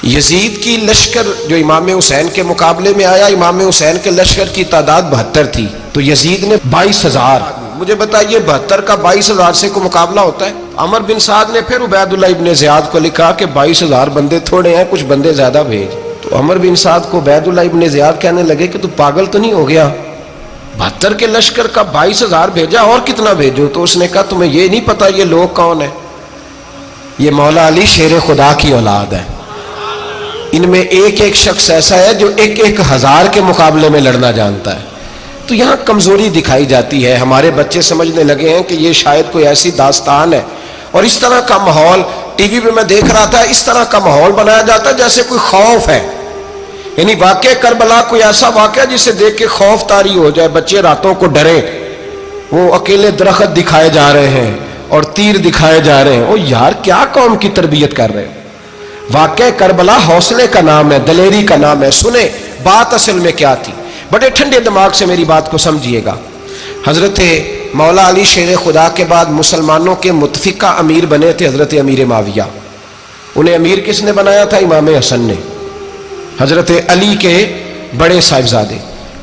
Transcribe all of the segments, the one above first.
یزید کی لشکر جو امام حسین کے مقابلے میں آیا، امام حسین کے لشکر کی تعداد 72 تھی، تو یزید نے 22,000. مجھے بتائیے 72 کا 22,000 سے کوئی مقابلہ ہوتا ہے؟ عمر بن سعد نے پھر عبید اللہ ابن زیاد کو لکھا کہ 22,000 بندے تھوڑے ہیں، کچھ بندے زیادہ بھیج. تو عمر بن سعد کو عبید اللہ ابن زیاد کہنے لگے کہ تو پاگل تو نہیں ہو گیا، 72 کے لشکر کا 22,000 بھیجا، اور کتنا بھیجو؟ تو اس نے کہا تمہیں یہ نہیں پتا یہ لوگ کون ہیں؟ یہ مولا علی شیر خدا کی اولاد ہے. ان میں ایک ایک شخص ایسا ہے جو 1,000 کے مقابلے میں لڑنا جانتا ہے. تو یہاں کمزوری دکھائی جاتی ہے. ہمارے بچے سمجھنے لگے ہیں کہ یہ شاید کوئی ایسی داستان ہے، اور اس طرح کا ماحول ٹی وی پہ میں دیکھ رہا تھا، اس طرح کا ماحول بنایا جاتا ہے جیسے کوئی خوف ہے. یعنی واقع کربلا کوئی ایسا واقعہ جسے دیکھ کے خوف طاری ہو جائے، بچے راتوں کو ڈرے. وہ اکیلے درخت دکھائے جا رہے ہیں اور تیر دکھائے جا رہے ہیں. او یار کیا قوم کی تربیت کر رہے ہیں؟ واقع کربلا حوصلے کا نام ہے، دلیری کا نام ہے. سنیں بات اصل میں کیا تھی، بڑے ٹھنڈے دماغ سے میری بات کو سمجھیے گا. حضرت مولا علی شیر خدا کے بعد مسلمانوں کے متفقہ امیر بنے تھے حضرت امیر معاویہ. انہیں امیر کس نے بنایا تھا؟ امام حسن نے، حضرت علی کے بڑے صاحبزادے.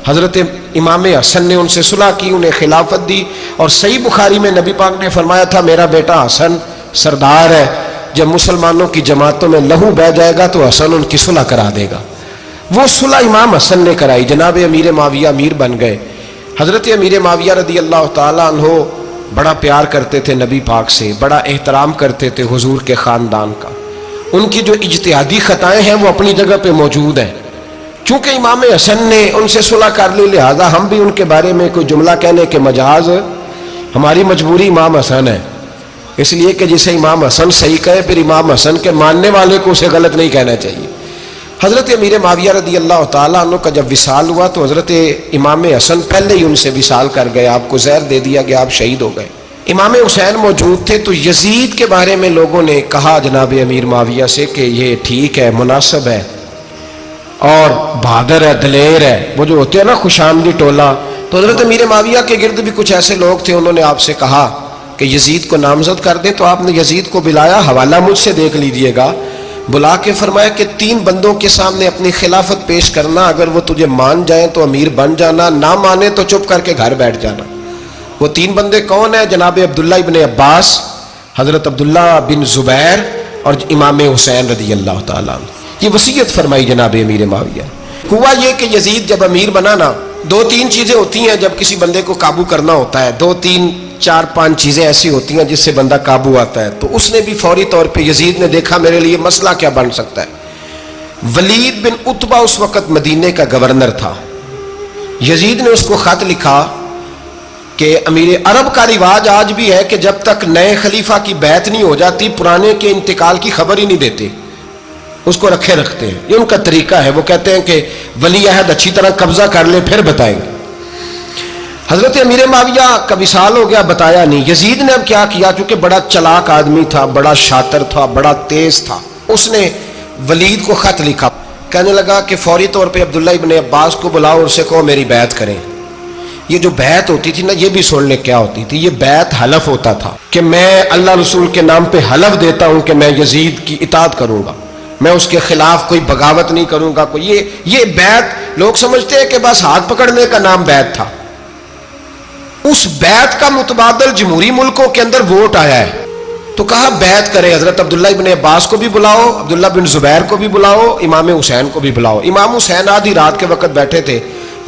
حضرت امام حسن نے ان سے صلح کی، انہیں خلافت دی. اور صحیح بخاری میں نبی پاک نے فرمایا تھا میرا بیٹا حسن سردار ہے، جب مسلمانوں کی جماعتوں میں لہو بہہ جائے گا تو حسن ان کی صلح کرا دے گا. وہ صلح امام حسن نے کرائی. جناب امیر معاویہ امیر بن گئے. حضرت امیر معاویہ رضی اللہ تعالیٰ عنہ بڑا پیار کرتے تھے نبی پاک سے، بڑا احترام کرتے تھے حضور کے خاندان کا. ان کی جو اجتہادی خطائیں ہیں وہ اپنی جگہ پہ موجود ہیں. چونکہ امام حسن نے ان سے صلح کر لی، لہذا ہم بھی ان کے بارے میں کوئی جملہ کہنے کے مجاز، ہماری مجبوری امام حسن ہے. اس لیے کہ جسے امام حسن صحیح کہے پھر امام حسن کے ماننے والے کو اسے غلط نہیں کہنا چاہیے. حضرت امیر معاویہ رضی اللہ تعالیٰ عنہ کا جب وصال ہوا تو حضرت امام حسن پہلے ہی ان سے وصال کر گئے، آپ کو زہر دے دیا گیا، آپ شہید ہو گئے. امام حسین موجود تھے. تو یزید کے بارے میں لوگوں نے کہا جناب امیر معاویہ سے کہ یہ ٹھیک ہے، مناسب ہے اور بہادر ہے، دلیر ہے، وہ جو ہوتے ہیں نا خوش آمدی ٹولہ. تو حضرت امیر معاویہ کے گرد بھی کچھ ایسے لوگ تھے، انہوں نے آپ سے کہا کہ یزید کو نامزد کر دیں. تو آپ نے یزید کو بلایا، حوالہ مجھ سے دیکھ لیجئے گا. بلا کے فرمایا کہ 3 بندوں کے سامنے اپنی خلافت پیش کرنا، اگر وہ تجھے مان جائیں تو امیر بن جانا، نہ مانے تو چپ کر کے گھر بیٹھ جانا. وہ 3 بندے کون ہیں؟ جناب عبداللہ ابن عباس، حضرت عبداللہ بن زبیر اور امام حسین رضی اللہ تعالیٰ عنہ. یہ وصیت فرمائی جناب امیر معاویہ. ہوا یہ کہ یزید جب امیر بنا نا، 2-3 چیزیں ہوتی ہیں جب کسی بندے کو قابو کرنا ہوتا ہے، 2-3-4-5 چیزیں ایسی ہوتی ہیں جس سے بندہ قابو آتا ہے. تو اس نے بھی فوری طور پہ، یزید نے دیکھا میرے لیے مسئلہ کیا بن سکتا ہے. ولید بن عتبہ اس وقت مدینے کا گورنر تھا. یزید نے اس کو خط لکھا کہ امیر عرب کا رواج آج بھی ہے کہ جب تک نئے خلیفہ کی بیعت نہیں ہو جاتی پرانے کے انتقال کی خبر ہی نہیں دیتے، اس کو رکھے رکھتے ہیں. یہ ان کا طریقہ ہے. وہ کہتے ہیں کہ ولی عہد اچھی طرح قبضہ کر لے پھر بتائیں گے. حضرت امیر معاویہ کا وصال ہو گیا، بتایا نہیں. یزید نے اب کیا کیا، چونکہ بڑا چلاک آدمی تھا، بڑا شاطر تھا، بڑا تیز تھا، اس نے ولید کو خط لکھا. کہنے لگا کہ فوری طور پہ عبداللہ ابن عباس کو بلاؤ اور اسے کہو میری بیعت کریں. یہ جو بیعت ہوتی تھی نا، یہ بھی سن لے کیا ہوتی تھی. یہ بیعت حلف ہوتا تھا کہ میں اللہ رسول کے نام پہ حلف دیتا ہوں کہ میں یزید کی اطاعت کروں گا، میں اس کے خلاف کوئی بغاوت نہیں کروں گا. یہ بیعت لوگ سمجھتے ہیں کہ بس ہاتھ پکڑنے کا نام بیعت تھا. اس بیعت کا متبادل جمہوری ملکوں کے اندر ووٹ آیا ہے. تو کہا بیعت کرے. حضرت عبداللہ ابن عباس کو بھی بلاؤ، عبداللہ بن زبیر کو بھی بلاؤ، امام حسین کو بھی بلاؤ. امام حسین آدھی رات کے وقت بیٹھے تھے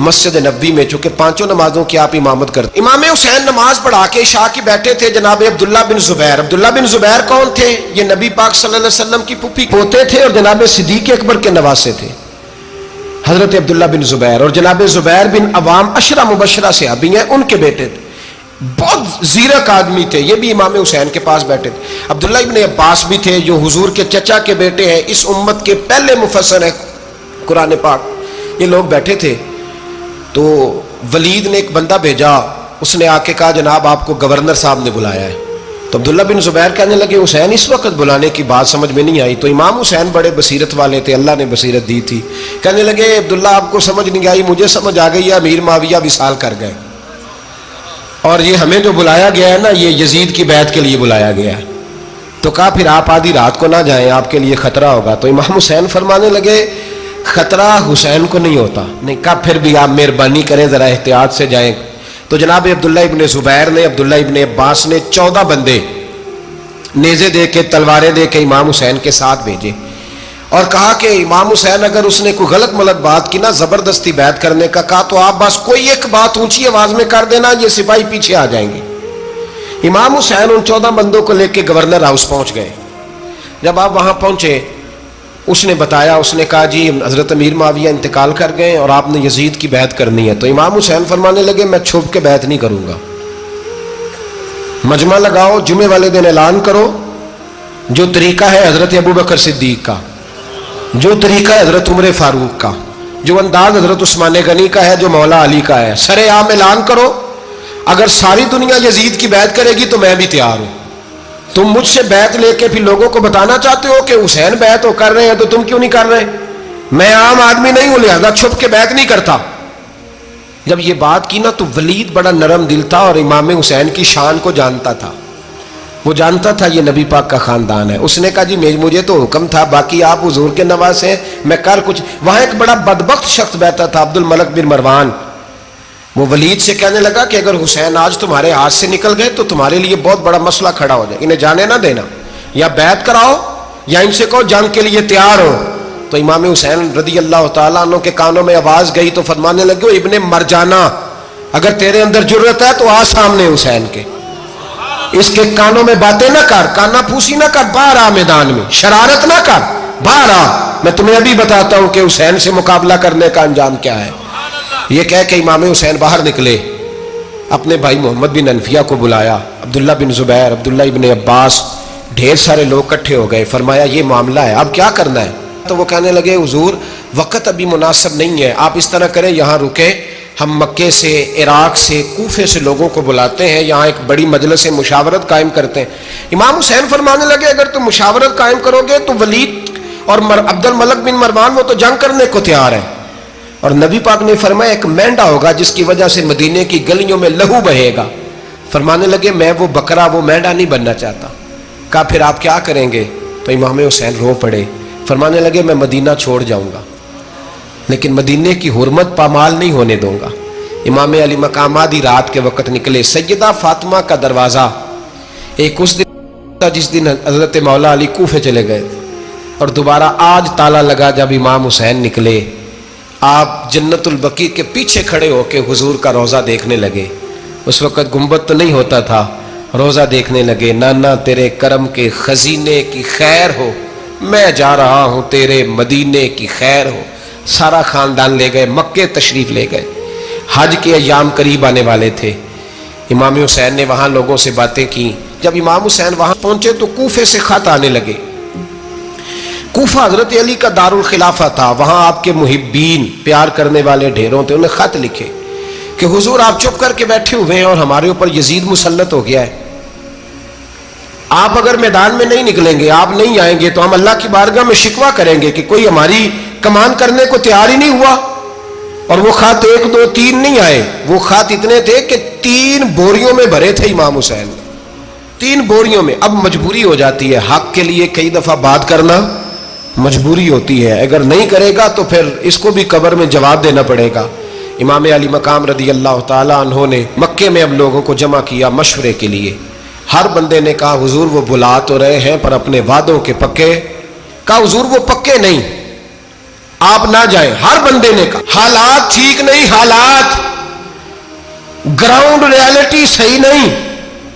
مسجد نبوی میں، چونکہ 5 نمازوں کی آپ امامت کرتے. امام حسین نماز پڑھا کے عشاء کی بیٹھے تھے. جناب عبداللہ بن زبیر، عبداللہ بن زبیر کون تھے؟ یہ نبی پاک صلی اللہ علیہ وسلم کی پھوپھی پوتے تھے اور جناب صدیق اکبر کے نواسے تھے حضرت عبداللہ بن زبیر. اور جناب زبیر بن عوام عشرہ مبشرہ صحابی ہیں، ان کے بیٹے تھے. بہت زیرک آدمی تھے. یہ بھی امام حسین کے پاس بیٹھے تھے. عبداللہ ابن عباس بھی تھے جو حضور کے چچا کے بیٹے ہیں، اس امت کے پہلے مفسر ہیں قرآن پاک. یہ لوگ بیٹھے تھے. تو ولید نے ایک بندہ بھیجا، اس نے آ کے کہا جناب آپ کو گورنر صاحب نے بلایا ہے. تو عبداللہ بن زبیر کہنے لگے حسین اس وقت بلانے کی بات سمجھ میں نہیں آئی. تو امام حسین بڑے بصیرت والے تھے، اللہ نے بصیرت دی تھی. کہنے لگے عبداللہ آپ کو سمجھ نہیں آئی، مجھے سمجھ آ گئی ہے، امیر معاویہ وصال کر گئے اور یہ ہمیں جو بلایا گیا ہے نا، یہ یزید کی بیعت کے لیے بلایا گیا ہے. تو کہا پھر آپ آدھی رات کو نہ جائیں، آپ کے لیے خطرہ ہوگا۔ تو امام حسین فرمانے لگے خطرہ حسین کو نہیں ہوتا۔ نہیں کہا پھر بھی آپ مہربانی کریں ذرا احتیاط سے جائیں۔ تو جناب عبداللہ ابن زبیر نے، عبداللہ ابن عباس نے 14 بندے نیزے دے کے، تلواریں دے کے امام حسین کے ساتھ بھیجے اور کہا کہ امام حسین اگر اس نے کوئی غلط ملت بات کی نا، زبردستی بیعت کرنے کا کہا، تو آپ بس کوئی ایک بات اونچی آواز میں کر دینا، یہ سپاہی پیچھے آ جائیں گے۔ امام حسین ان 14 بندوں کو لے کے گورنر ہاؤس پہنچ گئے۔ جب آپ وہاں پہنچے اس نے بتایا، اس نے کہا جی حضرت امیر معاویہ انتقال کر گئے اور آپ نے یزید کی بیعت کرنی ہے۔ تو امام حسین فرمانے لگے میں چھپ کے بیعت نہیں کروں گا، مجمع لگاؤ، جمعے والے دن اعلان کرو، جو طریقہ ہے حضرت ابوبکر صدیق کا، جو طریقہ ہے حضرت عمر فاروق کا، جو انداز حضرت عثمان غنی کا ہے، جو مولا علی کا ہے، سر عام اعلان کرو، اگر ساری دنیا یزید کی بیعت کرے گی تو میں بھی تیار ہوں۔ تم مجھ سے بیعت لے کے پھر لوگوں کو بتانا چاہتے ہو کہ حسین بیعت ہو کر رہے ہیں، تو تم کیوں نہیں کر رہے؟ میں عام آدمی نہیں ہوں، لہذا چھپ کے بیعت نہیں کرتا۔ جب یہ بات کی نا تو ولید بڑا نرم دل تھا اور امام حسین کی شان کو جانتا تھا، وہ جانتا تھا یہ نبی پاک کا خاندان ہے۔ اس نے کہا جی مجھے تو حکم تھا، باقی آپ حضور کے نواز ہیں، میں کر کچھ۔ وہاں ایک بڑا بدبخت شخص بیٹھا تھا، عبد الملک بن مروان، وہ ولید سے کہنے لگا کہ اگر حسین آج تمہارے ہاتھ سے نکل گئے تو تمہارے لیے بہت بڑا مسئلہ کھڑا ہو جائے، انہیں جانے نہ دینا، یا بیعت کراؤ یا ان سے کہو جنگ کے لیے تیار ہو۔ تو امام حسین رضی اللہ تعالیٰ عنہ کے کانوں میں آواز گئی تو فرمانے لگے ابن مرجانہ، اگر تیرے اندر جرت ہے تو آ سامنے حسین کے، اس کے کانوں میں باتیں نہ کر، کانا پھوسی نہ کر، باہر آ میدان میں، شرارت نہ کر، باہر آ، میں تمہیں ابھی بتاتا ہوں کہ حسین سے مقابلہ کرنے کا انجام کیا ہے۔ یہ کہہ کہ امام حسین باہر نکلے، اپنے بھائی محمد بن انفیہ کو بلایا، عبداللہ بن زبیر، عبداللہ ابن عباس، ڈھیر سارے لوگ اکٹھے ہو گئے۔ فرمایا یہ معاملہ ہے، اب کیا کرنا ہے؟ تو وہ کہنے لگے حضور وقت ابھی مناسب نہیں ہے، آپ اس طرح کریں یہاں رکے، ہم مکے سے، عراق سے، کوفے سے لوگوں کو بلاتے ہیں، یہاں ایک بڑی مجلس مشاورت قائم کرتے ہیں۔ امام حسین فرمانے لگے اگر تم مشاورت قائم کرو گے تو ولید اور عبد الملک بن مروان وہ تو جنگ کرنے کو تیار ہے، اور نبی پاک نے فرمایا ایک مینڈا ہوگا جس کی وجہ سے مدینے کی گلیوں میں لہو بہے گا۔ فرمانے لگے میں وہ بکرا، وہ مینڈا نہیں بننا چاہتا۔ کہا پھر آپ کیا کریں گے؟ تو امام حسین رو پڑے، فرمانے لگے میں مدینہ چھوڑ جاؤں گا لیکن مدینے کی حرمت پامال نہیں ہونے دوں گا۔ امام علی مقام آدھی رات کے وقت نکلے، سیدہ فاطمہ کا دروازہ ایک اس دن تھا جس دن حضرت مولا علی کوفے چلے گئے اور دوبارہ آج تالا لگا جب امام حسین نکلے۔ آپ جنت البقیع کے پیچھے کھڑے ہو کے حضور کا روضہ دیکھنے لگے، اس وقت گنبد تو نہیں ہوتا تھا، روضہ دیکھنے لگے۔ نانا تیرے کرم کے خزینے کی خیر ہو، میں جا رہا ہوں تیرے مدینے کی خیر ہو۔ سارا خاندان لے گئے، مکے تشریف لے گئے، حج کے ایام قریب آنے والے تھے۔ امام حسین نے وہاں لوگوں سے باتیں کی۔ جب امام حسین وہاں پہنچے تو کوفے سے خط آنے لگے۔ کوفہ حضرت علی کا دارالخلافہ تھا، وہاں آپ کے محبین، پیار کرنے والے ڈھیروں تھے، انہیں خط لکھے کہ حضور آپ چپ کر کے بیٹھے ہوئے ہیں اور ہمارے اوپر یزید مسلط ہو گیا ہے، آپ اگر میدان میں نہیں نکلیں گے، آپ نہیں آئیں گے تو ہم اللہ کی بارگاہ میں شکوہ کریں گے کہ کوئی ہماری کمان کرنے کو تیار ہی نہیں ہوا۔ اور وہ خط 1 2 3 نہیں آئے، وہ خط اتنے تھے کہ 3 بوریوں میں بھرے تھے امام حسین، 3 بوریوں میں۔ اب مجبوری ہو جاتی ہے، حق کے لیے کئی دفعہ بات کرنا مجبوری ہوتی ہے، اگر نہیں کرے گا تو پھر اس کو بھی قبر میں جواب دینا پڑے گا۔ امام علی مقام رضی اللہ تعالیٰ عنہ نے مکے میں اب لوگوں کو جمع کیا مشورے کے لیے۔ ہر بندے نے کہا حضور وہ بلا تو رہے ہیں پر اپنے وعدوں کے پکے۔ کہا حضور وہ پکے نہیں، آپ نہ جائیں۔ ہر بندے نے کہا حالات ٹھیک نہیں، حالات گراؤنڈ ریالٹی صحیح نہیں،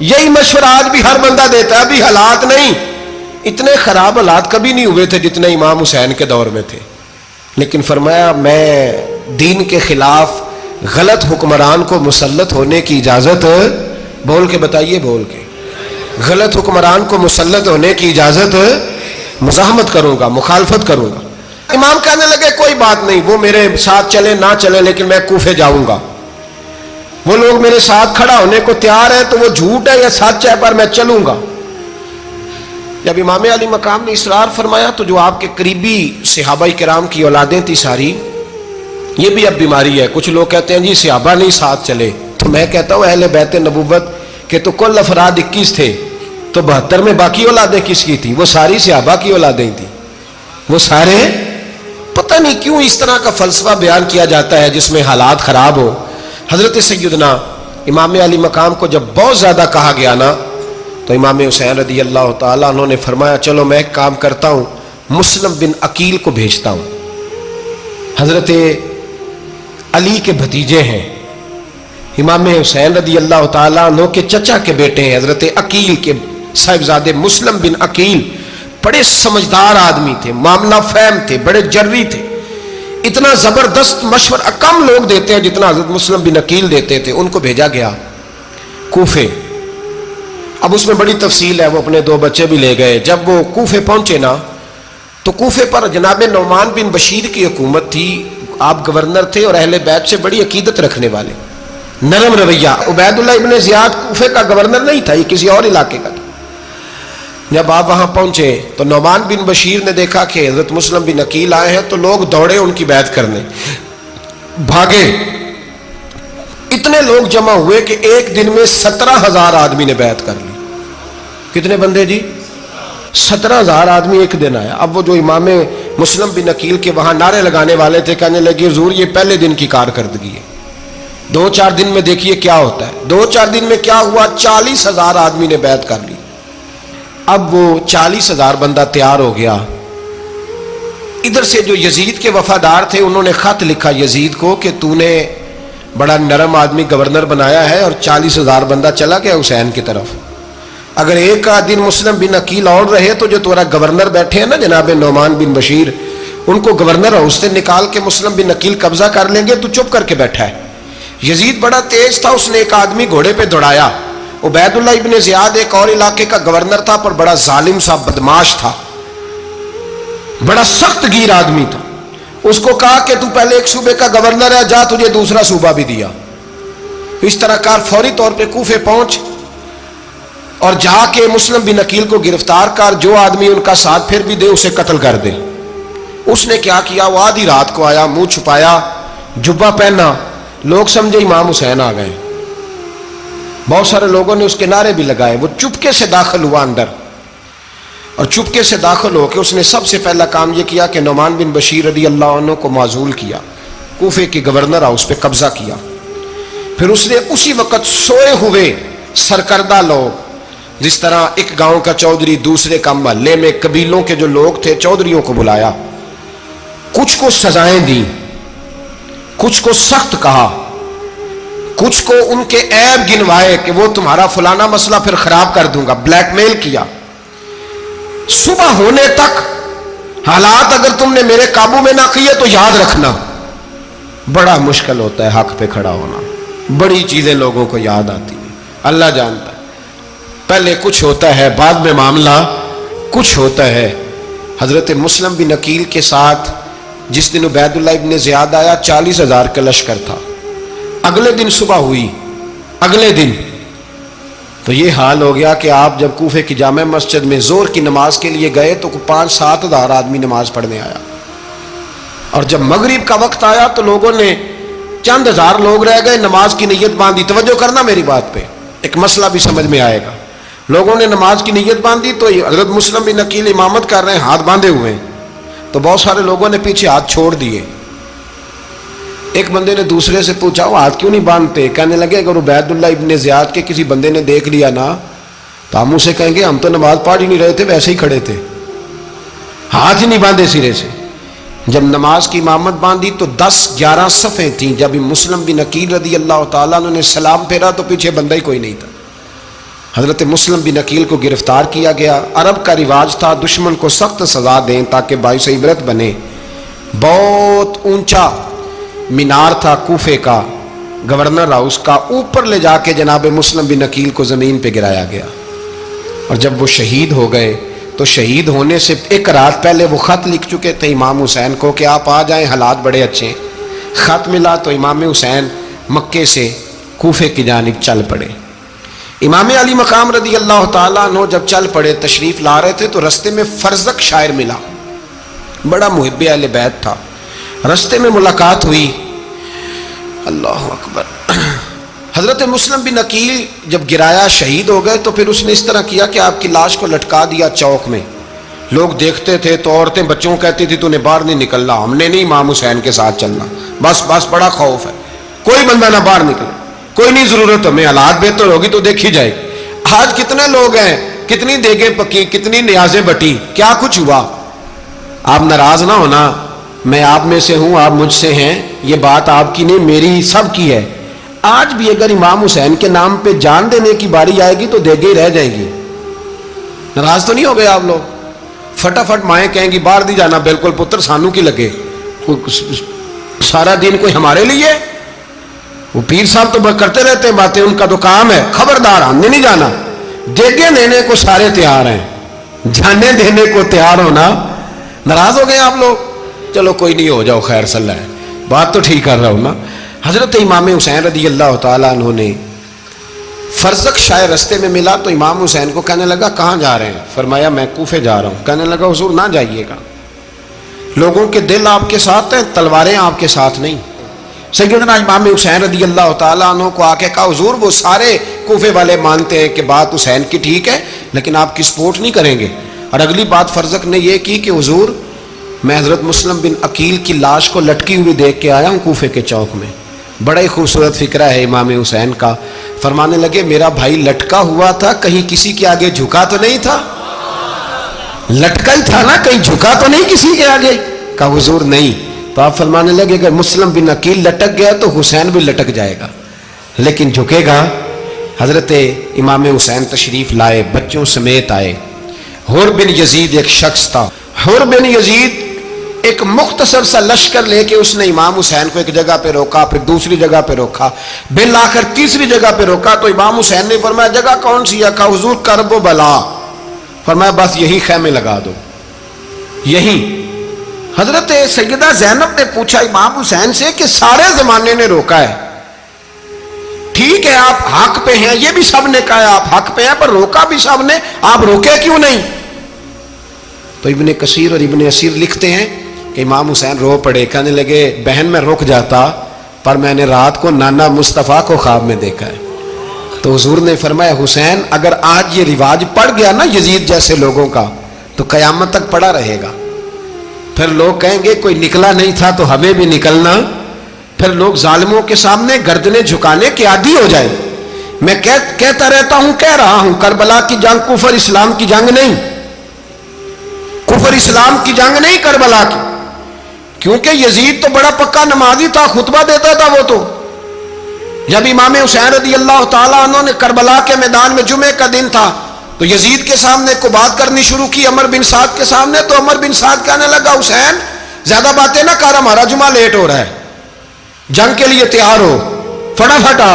یہی مشورہ آج بھی ہر بندہ دیتا ہے، ابھی حالات نہیں۔ اتنے خراب حالات کبھی نہیں ہوئے تھے جتنے امام حسین کے دور میں تھے، لیکن فرمایا میں دین کے خلاف غلط حکمران کو مسلط ہونے کی اجازت، بول کے بتائیے، بول کے، غلط حکمران کو مسلط ہونے کی اجازت مزاحمت کروں گا، مخالفت کروں گا۔ امام کہنے لگے کوئی بات نہیں، وہ میرے ساتھ چلے نہ چلے لیکن میں کوفے جاؤں گا، وہ لوگ میرے ساتھ کھڑا ہونے کو تیار ہے تو وہ جھوٹ ہے یا سچ ہے پر میں چلوں گا۔ جب امام علی مقام نے اصرار فرمایا تو جو آپ کے قریبی صحابہ کرام کی اولادیں تھی ساری، یہ بھی اب بیماری ہے، کچھ لوگ کہتے ہیں جی صحابہ نہیں ساتھ چلے، تو میں کہتا ہوں اہل بیت نبوت کے تو کل افراد 21 تھے، تو 72 میں باقی اولادیں کس کی تھیں؟ وہ ساری صحابہ کی اولادیں تھیں، وہ سارے. پتہ نہیں کیوں اس طرح کا فلسفہ بیان کیا جاتا ہے جس میں حالات خراب ہو. حضرت سیدنا امام علی مقام کو جب بہت زیادہ کہا گیا نا تو امام حسین رضی اللہ تعالیٰ انہوں نے فرمایا چلو میں ایک کام کرتا ہوں، مسلم بن عقیل کو بھیجتا ہوں. حضرت علی کے بھتیجے ہیں، امام حسین رضی اللہ تعالیٰ عنہ کے چچا کے بیٹے ہیں، حضرت عقیل کے صاحبزادے مسلم بن عقیل. بڑے سمجھدار آدمی تھے، معاملہ فہم تھے، بڑے جری تھے. اتنا زبردست مشورہ کم لوگ دیتے ہیں جتنا حضرت مسلم بن عقیل دیتے تھے. ان کو بھیجا گیا کوفے. اب اس میں بڑی تفصیل ہے، وہ اپنے 2 بچے بھی لے گئے. جب وہ کوفے پہنچے نا تو کوفے پر جناب نعمان بن بشیر کی حکومت تھی. آپ گورنر تھے اور اہل بیت سے بڑی عقیدت رکھنے والے، نرم رویہ. عبید اللہ ابن زیاد کوفے کا گورنر نہیں تھا، یہ کسی اور علاقے کا تھا. جب آپ وہاں پہنچے تو نعمان بن بشیر نے دیکھا کہ حضرت مسلم بن عقیل آئے ہیں تو لوگ دوڑے ان کی بیعت کرنے، بھاگے. اتنے لوگ جمع ہوئے کہ ایک دن میں 17,000 آدمی نے بیعت کر لی. کتنے بندے جی؟ 17,000 آدمی ایک دن آیا. اب وہ جو امام مسلم بن عقیل کے وہاں نعرے لگانے والے تھے کہنے لگے حضور یہ پہلے دن کی کارکردگی ہے، 2-4 دن میں دیکھیے کیا ہوتا ہے. 2-4 دن میں کیا ہوا؟ 40,000 آدمی نے بیعت کر لی. اب وہ 40,000 بندہ تیار ہو گیا. ادھر سے جو یزید کے وفادار تھے انہوں نے خط لکھا یزید کو کہ تو نے بڑا نرم آدمی گورنر بنایا ہے اور 40,000 بندہ چلا گیا حسین کی طرف. اگر ایک دن مسلم بن عقیل اور رہے تو جو تمہارا گورنر بیٹھے ہیں نا جناب نعمان بن بشیر، ان کو گورنر ہاؤس سے نکال کے مسلم بن عقیل قبضہ کر لیں گے. تو چپ کر کے بیٹھا ہے. یزید بڑا تیز تھا، اس نے ایک آدمی گھوڑے پہ دوڑایا. عبید اللہ ابن زیاد ایک اور علاقے کا گورنر تھا پر بڑا ظالم سا بدماش تھا، بڑا سخت گیر آدمی تھا. اس کو کہا کہ تو پہلے ایک صوبے کا گورنر ہے، جا تجھے دوسرا صوبہ بھی دیا. اس طرح کار فوری طور پہ کوفے پہنچ اور جا کے مسلم بن عقیل کو گرفتار کر، جو آدمی ان کا ساتھ پھر بھی دے اسے قتل کر دے. اس نے کیا کیا؟ وہ آدھی رات کو آیا، منہ چھپایا، جبہ پہنا. لوگ سمجھے امام حسین آ گئے. بہت سارے لوگوں نے اس کے نعرے بھی لگائے. وہ چپکے سے داخل ہوا اندر اور چپکے سے داخل ہو کے اس نے سب سے پہلا کام یہ کیا کہ نعمان بن بشیر رضی اللہ عنہ کو معزول کیا، کوفے کے گورنر ہاؤس پہ قبضہ کیا. پھر اس نے اسی وقت سوئے ہوئے سرکردہ لوگ، جس طرح ایک گاؤں کا چودھری دوسرے کا محلے میں قبیلوں کے جو لوگ تھے چودھریوں کو بلایا، کچھ کو سزائیں دی، کچھ کو سخت کہا، کچھ کو ان کے عیب گنوائے کہ وہ تمہارا فلانا مسئلہ پھر خراب کر دوں گا، بلیک میل کیا. صبح ہونے تک حالات اگر تم نے میرے قابو میں نہ کیے تو یاد رکھنا بڑا مشکل ہوتا ہے حق پہ کھڑا ہونا. بڑی چیزیں لوگوں کو یاد آتی ہیں، اللہ جانتا ہے. پہلے کچھ ہوتا ہے، بعد میں معاملہ کچھ ہوتا ہے. حضرت مسلم بن عقیل کے ساتھ جس دن عبید اللہ ابن زیاد آیا 40,000 کا لشکر تھا. اگلے دن صبح ہوئی، اگلے دن تو یہ حال ہو گیا کہ آپ جب کوفے کی جامع مسجد میں زور کی نماز کے لیے گئے تو 5-7 ہزار آدمی نماز پڑھنے آیا. اور جب مغرب کا وقت آیا تو لوگوں نے چند ہزار لوگ رہ گئے، نماز کی نیت باندھی. توجہ کرنا میری بات پہ، ایک مسئلہ بھی سمجھ میں آئے گا. لوگوں نے نماز کی نیت باندھی تو حضرت مسلم بن عقیل امامت کر رہے ہیں، ہاتھ باندھے ہوئے ہیں. تو بہت سارے لوگوں نے پیچھے ہاتھ چھوڑ دیے. ایک بندے نے دوسرے سے پوچھا وہ ہاتھ کیوں نہیں باندھتے؟ کہنے لگے اگر عبید اللہ ابن زیاد کے کسی بندے نے دیکھ لیا نا تو ہم اسے کہیں گے ہم تو نماز پڑھ ہی نہیں رہے تھے، ویسے ہی کھڑے تھے، ہاتھ ہی نہیں باندھے سرے سے. جب نماز کی امامت باندھی تو 10-11 صفیں تھیں. جب مسلم بن عقیل رضی اللہ تعالیٰ عنہ نے سلام پھیرا تو پیچھے بندہ ہی کوئی نہیں تھا. حضرت مسلم بن عقیل کو گرفتار کیا گیا. عرب کا رواج تھا دشمن کو سخت سزا دیں تاکہ باعث عبرت بنے. بہت اونچا مینار تھا کوفے کا گورنر ہاؤس کا، اوپر لے جا کے جناب مسلم بن عقیل کو زمین پہ گرایا گیا. اور جب وہ شہید ہو گئے تو شہید ہونے سے ایک رات پہلے وہ خط لکھ چکے تھے امام حسین کو کہ آپ آ جائیں، حالات بڑے اچھے ہیں. خط ملا تو امام حسین مکے سے کوفے کی جانب چل پڑے. امام علی مقام رضی اللہ تعالیٰ عنہ جب چل پڑے تشریف لا رہے تھے تو رستے میں فرزق شاعر ملا، بڑا محب اہل بیت تھا. رستے میں ملاقات ہوئی، اللہ اکبر، حضرت مسلم بن عقیل جب گرایا شہید ہو گئے تو پھر اس نے اس طرح کیا کہ آپ کی لاش کو لٹکا دیا چوک میں. لوگ دیکھتے تھے تو عورتیں بچوں کہتی تھی تو نے باہر نہیں نکلنا, ہم نے نہیں امام حسین کے ساتھ چلنا, بس بڑا خوف ہے, کوئی بندہ نہ باہر نکلے, کوئی نہیں ضرورت ہمیں, حالات بہتر ہوگی تو دیکھی جائے گی. آج کتنے لوگ ہیں, کتنی دیگیں پکی, کتنی نیازیں بٹی, کیا کچھ ہوا. آپ ناراض نہ ہونا, میں آپ میں سے ہوں, آپ مجھ سے ہیں, یہ بات آپ کی نہیں میری سب کی ہے. آج بھی اگر امام حسین کے نام پہ جان دینے کی باری آئے گی تو دیگیں ہی رہ جائیں گی. ناراض تو نہیں ہو گئے آپ لوگ؟ فٹافٹ مائیں کہیں گی باہر نہیں جانا, بالکل پتر سانو کی لگے, سارا دن کوئی ہمارے لیے. وہ پیر صاحب تو کرتے رہتے ہیں باتیں, ان کا تو کام ہے, خبردار ہم نے نہیں جانا. دیگیں دینے کو سارے تیار ہیں, جانے دینے کو تیار ہونا. ناراض ہو گئے آپ لوگ؟ چلو کوئی نہیں, ہو جاؤ, خیر صلی اللہ ہے, بات تو ٹھیک کر رہا ہوں نا. حضرت امام حسین رضی اللہ تعالیٰ عنہ نے فرزق شاہ رستے میں ملا تو امام حسین کو کہنے لگا کہاں جا رہے ہیں؟ فرمایا میں کوفے جا رہا ہوں. کہنے لگا حضور نہ جائیے گا, لوگوں کے دل آپ کے ساتھ ہیں, تلواریں آپ کے ساتھ نہیں. سیدنا امام حسین رضی اللہ تعالیٰ عنہ کو آ کے کہا حضور وہ سارے کوفے والے مانتے ہیں کہ بات حسین کی ٹھیک ہے لیکن آپ کی سپورٹ نہیں کریں گے. اور اگلی بات فرزق نے یہ کی کہ حضور میں حضرت مسلم بن عقیل کی لاش کو لٹکی ہوئی دیکھ کے آیا ہوں کوفے کے چوک میں. بڑا ہی خوبصورت فکرہ ہے امام حسین کا. فرمانے لگے میرا بھائی لٹکا ہوا تھا, کہیں کسی کے آگے جھکا تو نہیں تھا؟ لٹکا ہی تھا نا, کہیں جھکا تو نہیں کسی کے آگے؟ کہا حضور نہیں. تو آپ فرمانے لگے اگر مسلم بن عقیل لٹک گیا تو حسین بھی لٹک جائے گا, لیکن جھکے گا. حضرت امام حسین تشریف لائے, بچوں سمیت آئے. حر بن یزید ایک شخص تھا. حر بن یزید ایک مختصر سا لشکر لے کے اس نے امام حسین کو ایک جگہ پہ روکا, پھر دوسری جگہ پہ روکا, بالآخر تیسری جگہ پہ روکا. تو امام حسین نے فرمایا جگہ کون سی ہے؟ کہا حضور کرب و بلا. فرمایا بس یہی خیمے لگا دو, یہی. حضرت سیدہ زینب نے پوچھا امام حسین سے کہ سارے زمانے نے روکا ہے, ٹھیک ہے آپ حق پہ ہیں, یہ بھی سب نے کہا آپ حق پہ ہیں, پر روکا بھی سب نے, آپ روکے کیوں نہیں؟ تو ابن کثیر اور ابن اسیر لکھتے ہیں کہ امام حسین رو پڑے, کہنے لگے بہن میں رک جاتا پر میں نے رات کو نانا مصطفیٰ کو خواب میں دیکھا ہے. تو حضور نے فرمایا حسین اگر آج یہ رواج پڑ گیا نا یزید جیسے لوگوں کا تو قیامت تک پڑا رہے گا. پھر لوگ کہیں گے کوئی نکلا نہیں تھا تو ہمیں بھی نکلنا. پھر لوگ ظالموں کے سامنے گردنیں جھکانے کے عادی ہو جائے. میں کہتا رہتا ہوں, کہہ رہا ہوں, کربلا کی جنگ کفر اسلام کی جنگ نہیں, کفر اسلام کی جنگ نہیں کربلا کی. کیونکہ یزید تو بڑا پکا نمازی تھا, خطبہ دیتا تھا. وہ تو جب امام حسین رضی اللہ تعالیٰ عنہ نے کربلا کے میدان میں جمعے کا دن تھا تو یزید کے سامنے کو بات کرنی شروع کی, عمر بن سعد کے سامنے. تو عمر بن سعد کہنے لگا حسین زیادہ باتیں نہ کر, ہمارا جمعہ لیٹ ہو رہا ہے, جنگ کے لیے تیار ہو, فٹافٹ آ.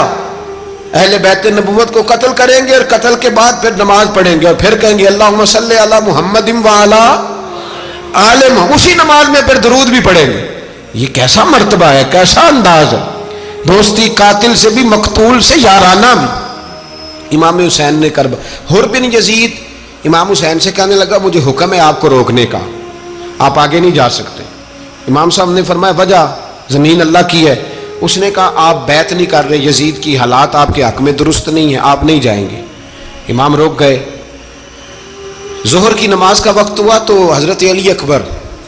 اہل بیت نبوت کو قتل کریں گے اور قتل کے بعد پھر نماز پڑھیں گے اور پھر کہیں گے اللہم صلی علی محمد وعلی آل محمد, اسی نماز میں پھر درود بھی پڑھیں گے. یہ کیسا مرتبہ ہے, کیسا انداز ہے, دوستی قاتل سے بھی مقتول سے یارانہ بھی. امام حسین نے حر بن یزید امام حسین سے کہنے لگا مجھے حکم ہے آپ کو روکنے کا, آپ آگے نہیں جا سکتے. امام صاحب نے فرمایا وجہ زمین اللہ کی ہے. اس نے کہا آپ بیعت نہیں کر رہے, یزید کی حالات آپ کے حق میں درست نہیں ہیں, آپ نہیں جائیں گے. امام روک گئے. ظہر کی نماز کا وقت ہوا تو حضرت علی اکبر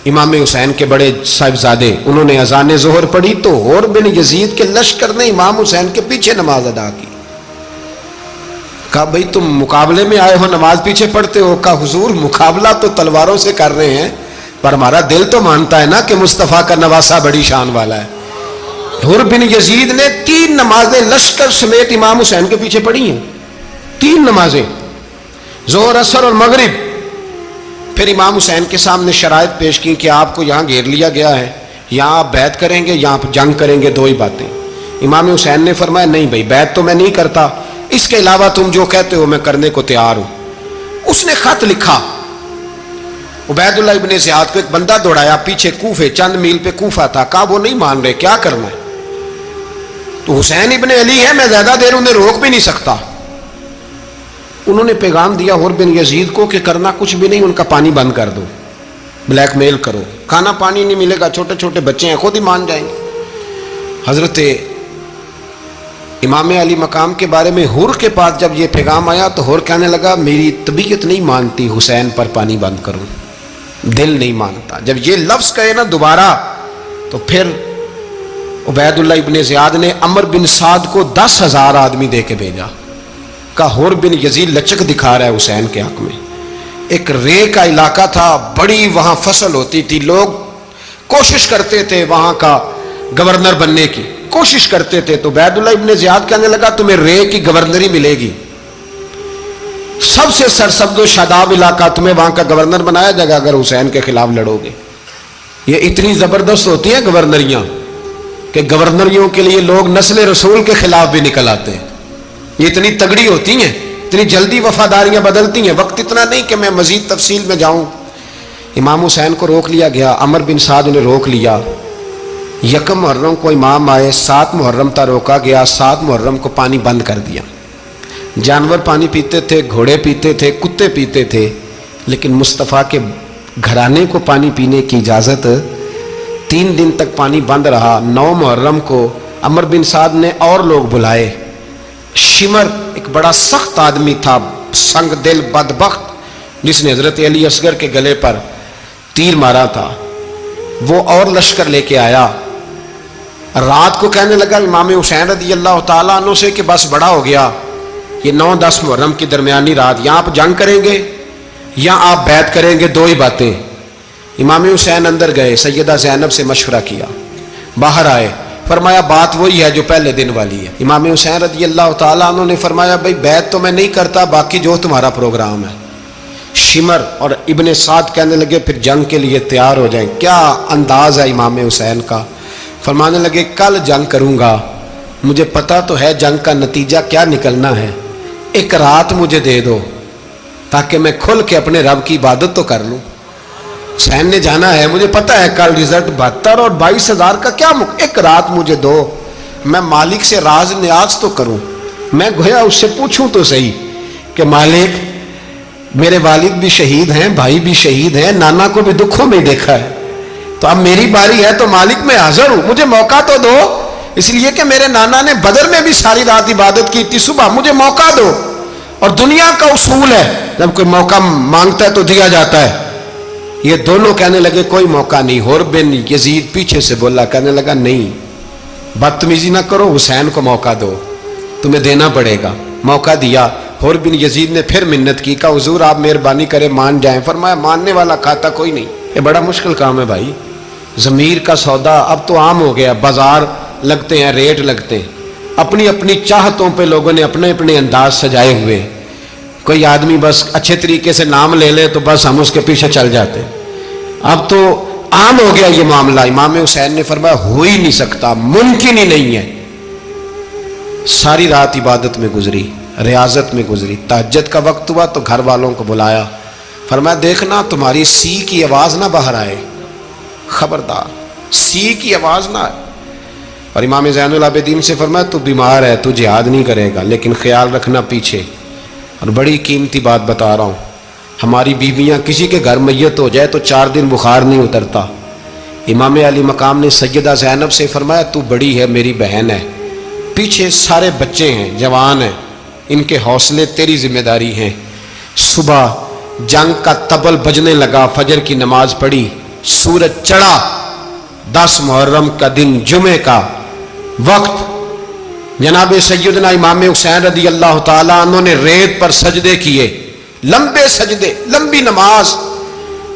امام حسین کے بڑے صاحبزادے انہوں نے اذان ظہر پڑھی تو حر بن یزید کے لشکر نے امام حسین کے پیچھے نماز ادا کی. کہا بھئی تم مقابلے میں آئے ہو, نماز پیچھے پڑھتے ہو؟ کہا حضور مقابلہ تو تلواروں سے کر رہے ہیں پر ہمارا دل تو مانتا ہے نا کہ مصطفیٰ کا نواسہ بڑی شان والا ہے. حر بن یزید نے 3 نمازیں لشکر سمیت امام حسین کے پیچھے پڑھی ہیں, 3 نمازیں, ظہر اثر اور مغرب. پھر امام حسین کے سامنے شرائط پیش کی کہ آپ کو یہاں گھیر لیا گیا ہے, یہاں آپ بیعت کریں گے, یہاں جنگ کریں گے, 2 ہی باتیں. امام حسین نے فرمایا نہیں بھائی بیعت تو میں نہیں کرتا, اس کے علاوہ تم جو کہتے ہو میں کرنے کو تیار ہوں. اس نے خط لکھا, عبید اللہ ابن زیاد کو ایک بندہ دوڑایا پیچھے, کوفے چند میل پہ کوفہ تھا. کہا وہ نہیں مان رہے, کیا کرنا ہے؟ تو حسین ابن علی ہے, میں زیادہ دیر انہیں روک بھی نہیں سکتا. انہوں نے پیغام دیا حر بن یزید کو کہ کرنا کچھ بھی نہیں, ان کا پانی بند کر دو, بلیک میل کرو, کھانا پانی نہیں ملے گا, چھوٹے چھوٹے بچے ہیں, خود ہی مان جائیں گے. حضرت امام علی مقام کے بارے میں حور کے پاس جب یہ پیغام آیا تو حور کہنے لگا میری طبیعت نہیں مانتی حسین پر پانی بند کروں، دل نہیں مانتا۔ جب یہ لفظ کہے نا دوبارہ تو پھر عبید اللہ ابن زیاد نے عمر بن سعد کو 10,000 آدمی دے کے بھیجا، کہا حور بن یزید لچک دکھا رہا ہے حسین کے حق میں۔ ایک رے کا علاقہ تھا، بڑی وہاں فصل ہوتی تھی، لوگ کوشش کرتے تھے وہاں کا گورنر بننے کی، کوشش کرتے تھے۔ تو عبید اللہ ابن زیاد کہنے لگا تمہیں رے کی گورنری ملے گی، سب سے سرسبز و شاداب علاقہ، تمہیں وہاں کا گورنر بنایا جائے گا اگر حسین کے خلاف لڑو گے۔ یہ اتنی زبردست ہوتی ہیں گورنریاں کہ گورنریوں کے لیے لوگ نسل رسول کے خلاف بھی نکل آتے ہیں، یہ اتنی تگڑی ہوتی ہیں، اتنی جلدی وفاداریاں بدلتی ہیں۔ وقت اتنا نہیں کہ میں مزید تفصیل میں جاؤں۔ امام حسین کو روک لیا گیا، عمر بن سعد نے روک لیا۔ یکم محرم کو امام آئے، 7 محرم تا روکا گیا، 7 محرم کو پانی بند کر دیا۔ جانور پانی پیتے تھے، گھوڑے پیتے تھے، کتے پیتے تھے، لیکن مصطفیٰ کے گھرانے کو پانی پینے کی اجازت 3 دن تک پانی بند رہا۔ 9 محرم کو عمر بن سعد نے اور لوگ بلائے۔ شمر ایک بڑا سخت آدمی تھا، سنگ دل بدبخت، جس نے حضرت علی اصغر کے گلے پر تیر مارا تھا، وہ اور لشکر لے کے آیا۔ رات کو کہنے لگا امام حسین رضی اللہ تعالیٰ عنہ سے کہ بس بڑا ہو گیا، یہ 9-10 محرم کی درمیانی رات، یہاں آپ جنگ کریں گے یا آپ بیعت کریں گے، 2 ہی باتیں۔ امام حسین اندر گئے، سیدہ زینب سے مشورہ کیا، باہر آئے، فرمایا بات وہی ہے جو پہلے دن والی ہے۔ امام حسین رضی اللہ تعالیٰ عنہ نے فرمایا بھائی بیعت تو میں نہیں کرتا، باقی جو تمہارا پروگرام ہے۔ شمر اور ابن سعد کہنے لگے پھر جنگ کے لیے تیار ہو جائیں۔ کیا انداز ہے امام حسین کا، فرمانے لگے کل جنگ کروں گا، مجھے پتا تو ہے جنگ کا نتیجہ کیا نکلنا ہے، ایک رات مجھے دے دو تاکہ میں کھل کے اپنے رب کی عبادت تو کر لوں۔ حسین نے جانا ہے، مجھے پتا ہے کل رزلٹ 72 اور 22,000 کا کیا ایک رات مجھے دو، میں مالک سے راز نیاز تو کروں، میں گویا اس سے پوچھوں تو صحیح کہ مالک میرے والد بھی شہید ہیں، بھائی بھی شہید ہیں، نانا کو بھی دکھوں میں دیکھا ہے، تو اب میری باری ہے تو مالک میں حاضر ہوں، مجھے موقع تو دو، اس لیے کہ میرے نانا نے بدر میں بھی ساری رات عبادت کی تھی، صبح مجھے موقع دو۔ اور دنیا کا اصول ہے جب کوئی موقع مانگتا ہے تو دیا جاتا ہے۔ یہ دونوں کہنے لگے کوئی موقع نہیں۔ حور بن یزید پیچھے سے بولا، کہنے لگا نہیں بدتمیزی نہ کرو، حسین کو موقع دو، تمہیں دینا پڑے گا۔ موقع دیا۔ حور بن یزید نے پھر منت کی، کہا حضور آپ مہربانی کرے مان جائیں۔ فرمایا ماننے والا کھاتا کوئی نہیں، یہ بڑا مشکل کام ہے بھائی، ضمیر کا سودا اب تو عام ہو گیا، بازار لگتے ہیں، ریٹ لگتے ہیں، اپنی اپنی چاہتوں پہ لوگوں نے اپنے اپنے انداز سجائے ہوئے۔ کوئی آدمی بس اچھے طریقے سے نام لے لے تو بس ہم اس کے پیچھے چل جاتے، اب تو عام ہو گیا یہ معاملہ۔ امام حسین نے فرمایا ہو ہی نہیں سکتا، ممکن ہی نہیں ہے۔ ساری رات عبادت میں گزری، ریاضت میں گزری، تہجد کا وقت ہوا تو گھر والوں کو بلایا، فرمایا دیکھنا تمہاری سی کی آواز نہ باہر آئے، خبردار سی کی آواز نہ آئے۔ اور امام زین العابدین سے فرمایا تو بیمار ہے، تو جہاد نہیں کرے گا، لیکن خیال رکھنا پیچھے۔ اور بڑی قیمتی بات بتا رہا ہوں، ہماری بیویاں کسی کے گھر میت ہو جائے تو 4 دن بخار نہیں اترتا۔ امام علی مقام نے سیدہ زینب سے فرمایا تو بڑی ہے، میری بہن ہے، پیچھے سارے بچے ہیں، جوان ہیں، ان کے حوصلے تیری ذمہ داری ہیں۔ صبح جنگ کا طبل بجنے لگا، فجر کی نماز پڑھی، سورج چڑھا، 10 محرم کا دن، جمعے کا وقت، جناب سیدنا امام حسین رضی اللہ تعالیٰ عنہ نے ریت پر سجدے کیے، لمبے سجدے، لمبی نماز،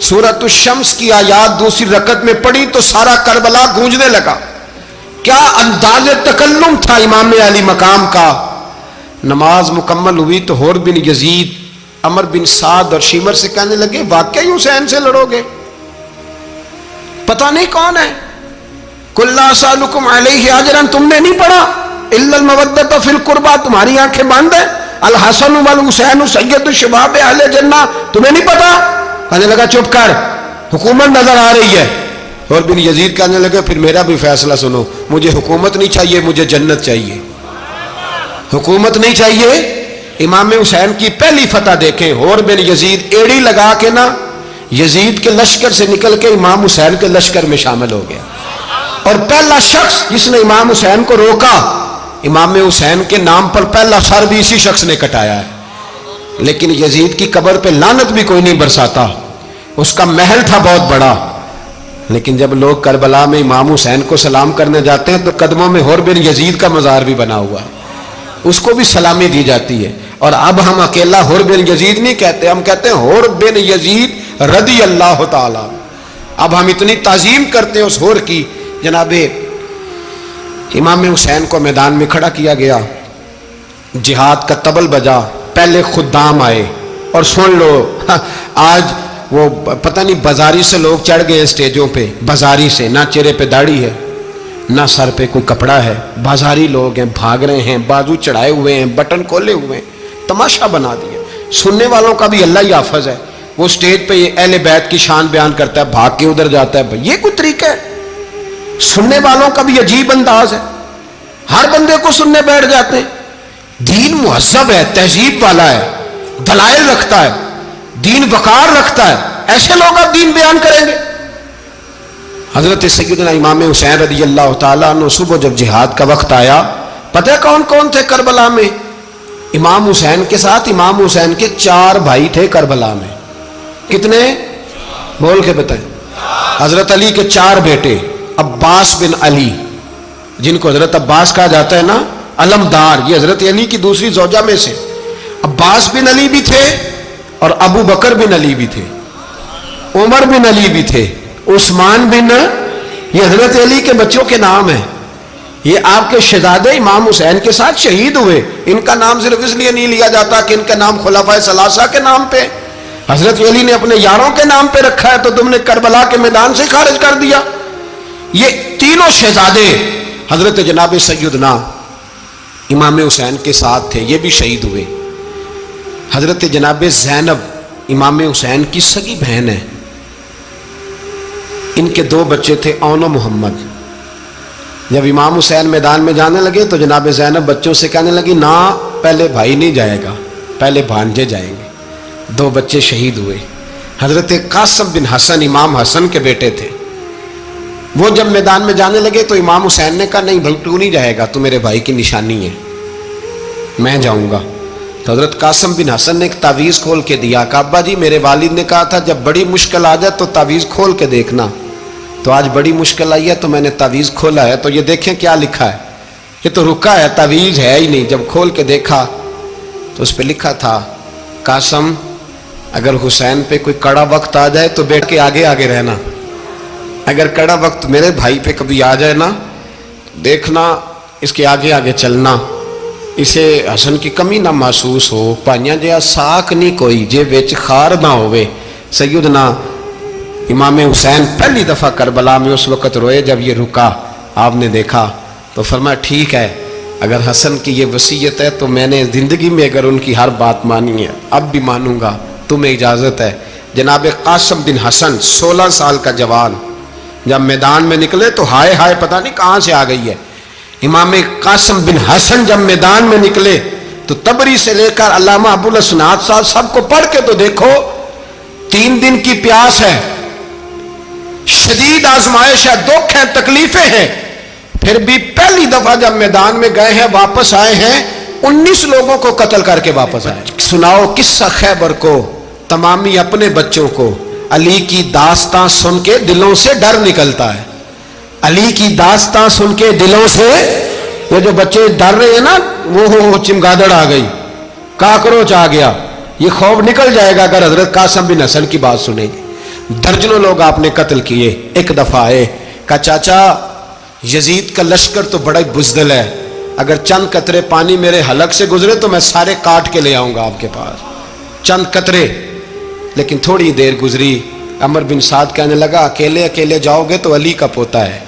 سورۃ الشمس کی آیات دوسری رکعت میں پڑھی تو سارا کربلا گونجنے لگا۔ کیا انداز تکلم تھا امام علی مقام کا۔ نماز مکمل ہوئی تو حور بن یزید، عمر بن سعد اور شمر سے کہنے لگے واقعی حسین سے لڑو گے؟ پتہ نہیں کون ہے۔ قل لا اسألکم علیہ اجرا، تم نے نہیں پڑھا، الا المودۃ فی القربى، تمہاری آنکھیں بند ہیں، الحسن والحسین سید الشباب اہل جنہ، تمہیں نہیں پتا؟ کہنے لگا چپ کر، حکومت نظر آ رہی ہے۔ اور بن یزید کہنے لگے پھر میرا بھی فیصلہ سنو، مجھے حکومت نہیں چاہیے، مجھے جنت چاہیے۔ حکومت نہیں چاہیے۔ امام حسین کی پہلی فتح دیکھیں، حور بن یزید ایڑی لگا کے نا یزید کے لشکر سے نکل کے امام حسین کے لشکر میں شامل ہو گیا، اور پہلا شخص جس نے امام حسین کو روکا امام حسین کے نام پر پہلا سر بھی اسی شخص نے کٹایا ہے. لیکن یزید کی قبر پہ لعنت بھی کوئی نہیں برساتا. اس کا محل تھا بہت بڑا، لیکن جب لوگ کربلا میں امام حسین کو سلام کرنے جاتے ہیں تو قدموں میں حر بن یزید کا مزار بھی بنا ہوا ہے، اس کو بھی سلامی دی جاتی ہے. اور اب ہم اکیلا حر بن یزید نہیں کہتے، ہم کہتے ہیں حر بن یزید رضی اللہ تعالی. اب ہم اتنی تعظیم کرتے ہیں اس حر کی. جناب امام حسین کو میدان میں کھڑا کیا گیا، جہاد کا طبل بجا، پہلے خدام آئے. اور سن لو آج وہ پتہ نہیں بازاری سے لوگ چڑھ گئے اسٹیجوں پہ، بازاری سے، نہ چہرے پہ داڑھی ہے نہ سر پہ کوئی کپڑا ہے، بازاری لوگ ہیں، بھاگ رہے ہیں، بازو چڑھائے ہوئے ہیں، بٹن کھولے ہوئے ہیں، تماشا بنا دیا. سننے والوں کا بھی اللہ ہی حافظ ہے. وہ اسٹیج پہ اہل بیت کی شان بیان کرتا ہے، بھاگ کے ادھر جاتا ہے. بھائی یہ کوئی طریقہ ہے؟ سننے والوں کا بھی عجیب انداز ہے، ہر بندے کو سننے بیٹھ جاتے ہیں. دین مہذب ہے، تہذیب والا ہے، دلائل رکھتا ہے، دین وقار رکھتا ہے. ایسے لوگ اب دین بیان کریں گے؟ حضرت سیدنا امام حسین رضی اللہ تعالیٰ عنہ صبح جب جہاد کا وقت آیا، پتہ ہے کون کون تھے کربلا میں؟ امام حسین کے ساتھ امام حسین کے 4 بھائی تھے کربلا میں. کتنے؟ بول کے بتائیں. حضرت علی کے 4 بیٹے، عباس بن علی، جن کو حضرت عباس کہا جاتا ہے نا، علمدار، یہ حضرت علی کی دوسری زوجہ میں سے. عباس بن علی بھی تھے اور ابو بکر بن علی بھی تھے، عمر بن علی بھی تھے، عثمان بن، یہ حضرت علی کے بچوں کے نام ہیں. یہ آپ کے شہزادے امام حسین کے ساتھ شہید ہوئے. ان کا نام صرف اس لیے نہیں لیا جاتا کہ ان کا نام خلفائے ثلاثہ کے نام پہ، حضرت علی نے اپنے یاروں کے نام پہ رکھا ہے تو تم نے کربلا کے میدان سے خارج کر دیا. یہ تینوں شہزادے حضرت جناب سیدنا امام حسین کے ساتھ تھے، یہ بھی شہید ہوئے. حضرت جناب زینب امام حسین کی سگی بہن ہے، ان کے 2 بچے تھے، اون و محمد. جب امام حسین میدان میں جانے لگے تو جناب زینب بچوں سے کہنے لگی، نہ پہلے بھائی نہیں جائے گا، پہلے بھانجے جائیں گے. 2 بچے شہید ہوئے. حضرت قاسم بن حسن امام حسن کے بیٹے تھے. وہ جب میدان میں جانے لگے تو امام حسین نے کہا، نہیں بھائی تو نہیں جائے گا، تو میرے بھائی کی نشانی ہے، میں جاؤں گا. تو حضرت قاسم بن حسن نے ایک تعویذ کھول کے دیا. کہ ابا جی میرے والد نے کہا تھا جب بڑی مشکل آ جائے تو تعویذ کھول کے دیکھنا. تو آج بڑی مشکل آئی ہے تو میں نے تعویذ کھولا ہے، تو یہ دیکھیں کیا لکھا ہے. یہ تو رکا ہے، تعویذ ہے ہی نہیں. جب کھول کے دیکھا تو اس پہ لکھا تھا، قاسم اگر حسین پہ کوئی کڑا وقت آ جائے تو بیٹھ کے آگے آگے رہنا، اگر کڑا وقت میرے بھائی پہ کبھی آ جائے نا، دیکھنا اس کے آگے آگے چلنا، اسے حسن کی کمی نہ محسوس ہو. پائیاں جہا ساک نہیں کوئی جے وچ خار نہ ہوئے. سیدنا امام حسین پہلی دفعہ کربلا میں اس وقت روئے جب یہ رکا. آپ نے دیکھا تو فرمایا ٹھیک ہے، اگر حسن کی یہ وصیت ہے تو میں نے زندگی میں اگر ان کی ہر بات مانی ہے اب بھی مانوں گا، تمہیں اجازت ہے. جناب قاسم بن حسن 16 سال کا جوان جب میدان میں نکلے تو ہائے ہائے پتہ نہیں کہاں سے آ گئی ہے. امام قاسم بن حسن جب میدان میں نکلے تو تبری سے لے کر علامہ ابو الاسناد صاحب سب کو پڑھ کے تو دیکھو. 3 دن کی پیاس ہے، شدید آزمائش ہے، دکھ ہے، تکلیفیں ہیں، پھر بھی پہلی دفعہ جب میدان میں گئے ہیں واپس آئے ہیں 19 لوگوں کو قتل کر کے واپس آئے. سناؤ قصہ خیبر کو، تمامی اپنے بچوں کو. علی کی داستان سن کے دلوں سے ڈر نکلتا ہے. علی کی داستان سن کے دلوں سے، یہ جو بچے ڈر رہے ہیں نا، وہ چمگادڑ آ گئی، کاکروچ آ گیا، یہ خوف نکل جائے گا اگر حضرت قاسم بن حسن کی بات سنیں گے. درجنوں لوگ آپ نے قتل کیے. ایک دفعہ آئے، کہا چاچا یزید کا لشکر تو بڑا بزدل ہے، اگر چند قطرے پانی میرے حلق سے گزرے تو میں سارے کاٹ کے لے آؤں گا آپ کے پاس، چند قطرے. لیکن تھوڑی دیر گزری، عمر بن سعد کہنے لگا اکیلے اکیلے جاؤ گے تو علی کا پوتا ہے،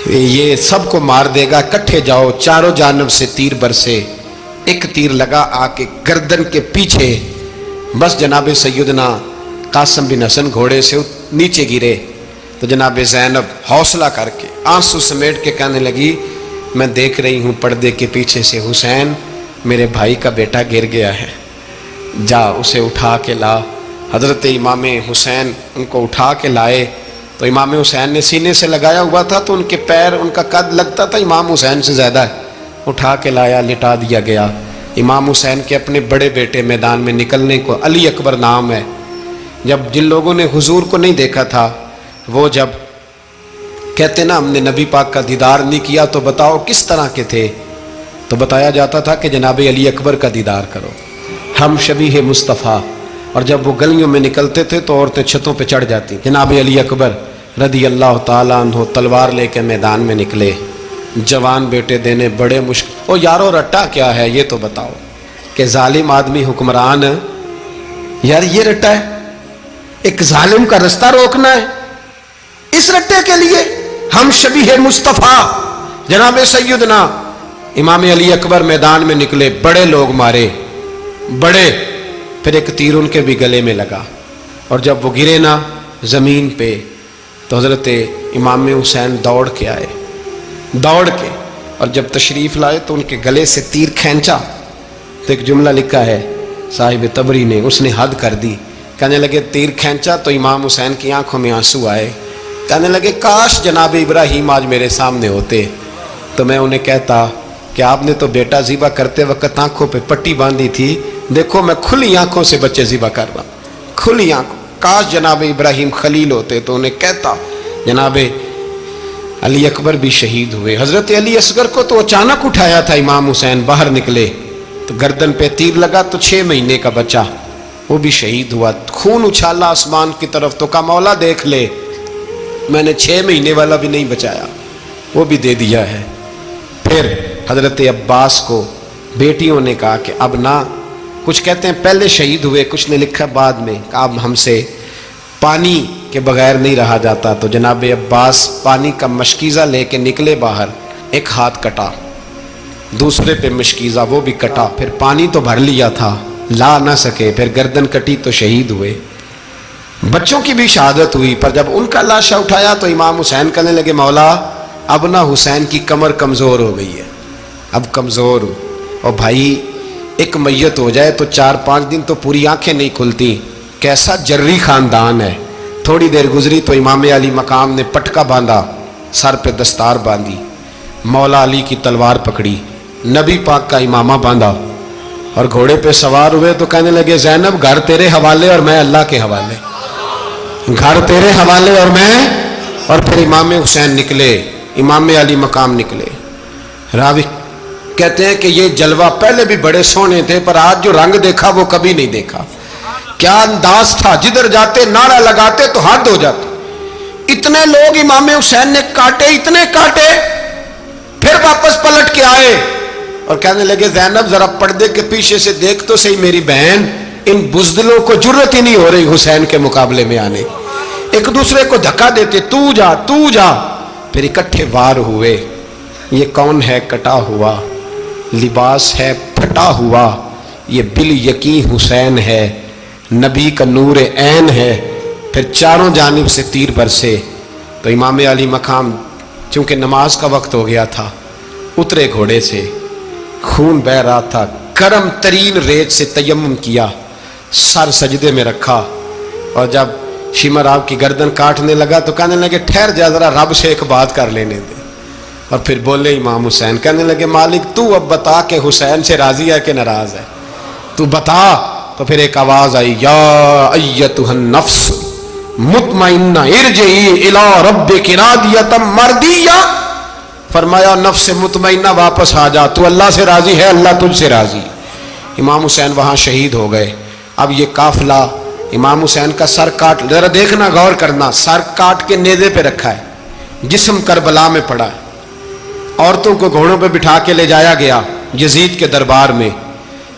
یہ سب کو مار دے گا، کٹھے جاؤ. چاروں جانب سے تیر برسے، ایک تیر لگا آ کے گردن کے پیچھے. بس جناب سیدنا قاسم بن حسن گھوڑے سے نیچے گرے. تو جناب زینب حوصلہ کر کے آنسو سمیٹ کے کہنے لگی میں دیکھ رہی ہوں پردے کے پیچھے سے حسین میرے بھائی کا بیٹا گر گیا ہے، جا اسے اٹھا کے لا. حضرت امام حسین ان کو اٹھا کے لائے تو امام حسین نے سینے سے لگایا ہوا تھا تو ان کے پیر، ان کا قد لگتا تھا امام حسین سے زیادہ ہے، اٹھا کے لایا، لٹا دیا گیا۔ امام حسین کے اپنے بڑے بیٹے میدان میں نکلنے کو، علی اکبر نام ہے، جب جن لوگوں نے حضور کو نہیں دیکھا تھا وہ جب کہتے نا ہم نے نبی پاک کا دیدار نہیں کیا تو بتاؤ کس طرح کے تھے، تو بتایا جاتا تھا کہ جناب علی اکبر کا دیدار کرو، ہم شبیہ مصطفیٰ۔ اور جب وہ گلیوں میں نکلتے تھے تو عورتیں چھتوں پہ چڑھ جاتی۔ جناب علی اکبر رضی اللہ تعالیٰ عنہ تلوار لے کے میدان میں نکلے، جوان بیٹے دینے بڑے مشکل۔ او یارو رٹا کیا ہے یہ تو بتاؤ، کہ ظالم آدمی حکمران، یار یہ رٹا ہے، ایک ظالم کا رستہ روکنا ہے، اس رٹے کے لیے ہم شبیہ مصطفیٰ جناب سیدنا امام علی اکبر میدان میں نکلے، بڑے لوگ مارے، بڑے، پھر ایک تیر ان کے بھی گلے میں لگا، اور جب وہ گرے نا زمین پہ تو حضرت امام حسین دوڑ کے آئے، دوڑ کے، اور جب تشریف لائے تو ان کے گلے سے تیر کھینچا تو ایک جملہ لکھا ہے صاحب تبری نے، اس نے حد کر دی، کہنے لگے تیر کھینچا تو امام حسین کی آنکھوں میں آنسو آئے، کہنے لگے کاش جناب ابراہیم آج میرے سامنے ہوتے تو میں انہیں کہتا کہ آپ نے تو بیٹا ذبح کرتے وقت آنکھوں پہ پٹی باندھی تھی، دیکھو میں کھلی آنکھوں سے بچے ذبح کر رہا ہوں، کھلی آنکھوں، کاش جناب ابراہیم خلیل ہوتے تو انہیں کہتا۔ جناب علی اکبر بھی شہید ہوئے۔ حضرت علی اصغر کو تو اچانک اٹھایا تھا امام حسین، باہر نکلے تو گردن پہ تیر لگا تو 6 مہینے کا بچہ وہ بھی شہید ہوا، خون اچھالا آسمان کی طرف تو کہا مولا دیکھ لے، میں نے 6 مہینے والا بھی نہیں بچایا، وہ بھی دے دیا ہے۔ پھر حضرت عباس کو بیٹیوں نے کہا کہ اب نہ، کچھ کہتے ہیں پہلے شہید ہوئے، کچھ نے لکھا بعد میں، کہ اب ہم سے پانی کے بغیر نہیں رہا جاتا، تو جناب عباس پانی کا مشکیزہ لے کے نکلے باہر، ایک ہاتھ کٹا، دوسرے پہ مشکیزہ وہ بھی کٹا، پھر پانی تو بھر لیا تھا لا نہ سکے، پھر گردن کٹی تو شہید ہوئے۔ بچوں کی بھی شہادت ہوئی، پر جب ان کا لاشا اٹھایا تو امام حسین کہنے لگے مولا اب نہ حسین کی کمر کمزور ہو گئی ہے، اب کمزور ہو، اور بھائی ایک میت ہو جائے تو 4-5 دن تو پوری آنکھیں نہیں کھلتی، کیسا جری خاندان ہے۔ تھوڑی دیر گزری تو امام علی مقام نے پٹکا باندھا، سر پہ دستار باندھی، مولا علی کی تلوار پکڑی، نبی پاک کا امامہ باندھا اور گھوڑے پہ سوار ہوئے تو کہنے لگے زینب گھر تیرے حوالے اور میں اللہ کے حوالے، گھر تیرے حوالے اور میں، اور پھر امام حسین نکلے، امام علی مقام نکلے۔ راوی کہتے ہیں کہ یہ جلوہ پہلے بھی بڑے سونے تھے پر آج جو رنگ دیکھا وہ کبھی نہیں دیکھا، کیا انداز تھا، جدھر جاتے نعرہ لگاتے تو حد ہو جاتے، اتنے لوگ امام حسین نے کاٹے، اتنے کاٹے، پھر واپس پلٹ کے آئے اور کہنے لگے زینب ذرا پردے کے پیچھے سے دیکھ تو صحیح میری بہن، ان بزدلوں کو جرت ہی نہیں ہو رہی حسین کے مقابلے میں آنے، ایک دوسرے کو دھکا دیتے، تو جا تو جا، پھر اکٹھے وار ہوئے۔ یہ کون ہے کٹا ہوا، لباس ہے پھٹا ہوا، یہ بال یقین حسین ہے، نبی کا نور عین ہے۔ پھر چاروں جانب سے تیر برسے تو امام علی مقام چونکہ نماز کا وقت ہو گیا تھا، اترے گھوڑے سے، خون بہ رہا تھا، گرم ترین ریت سے تیمم کیا، سر سجدے میں رکھا، اور جب شمر آپ کی گردن کاٹنے لگا تو کہنے لگے ٹھہر جا ذرا رب سے ایک بات کر لینے دے، اور پھر بولے امام حسین، کہنے لگے مالک تو اب بتا کہ حسین سے راضی ہے کہ ناراض ہے، تو بتا۔ تو پھر ایک آواز آئی، یا ایتھا النفس مطمئنہ ارجعی الی ربک راضیۃ مرضیہ، فرمایا نفس مطمئنہ واپس آ جا، تو اللہ سے راضی ہے، اللہ تجھ سے راضی۔ امام حسین وہاں شہید ہو گئے۔ اب یہ قافلہ امام حسین کا سر کاٹ، ذرا دیکھنا غور کرنا، سر کاٹ کے نیزے پہ رکھا ہے، جسم کربلا میں پڑا ہے، عورتوں کو گھوڑوں پہ بٹھا کے لے جایا گیا یزید کے دربار میں۔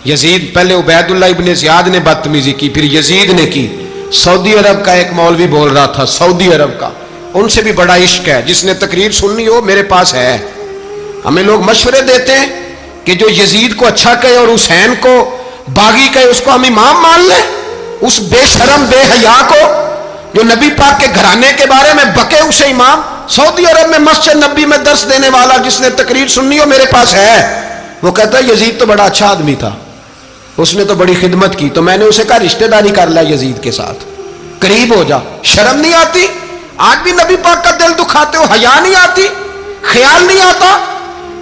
یزید پہلے عبید اللہ ابن زیاد نے بدتمیزی کی، پھر یزید نے کی۔ سعودی عرب کا ایک مولوی بول رہا تھا، سعودی عرب کا، ان سے بھی بڑا عشق ہے، جس نے تقریر سننی ہو میرے پاس ہے۔ ہمیں لوگ مشورے دیتے ہیں کہ جو یزید کو اچھا کہے اور حسین کو باغی کہے اس کو ہم امام مان لیں، اس بے شرم بے حیا کو جو نبی پاک کے گھرانے کے بارے میں بکے اسے امام۔ سعودی عرب میں مسجد نبی میں درس دینے والا جس نے تقریر سننی ہو میرے پاس ہے، وہ کہتا ہے یزید تو بڑا اچھا آدمی تھا، اس نے تو بڑی خدمت کی، تو میں نے اسے کہا رشتہ داری کر لیا یزید کے ساتھ، قریب ہو جا، شرم نہیں آتی؟ آج بھی نبی پاک کا دل دکھاتے ہو, حیا نہیں آتی, خیال نہیں آتا.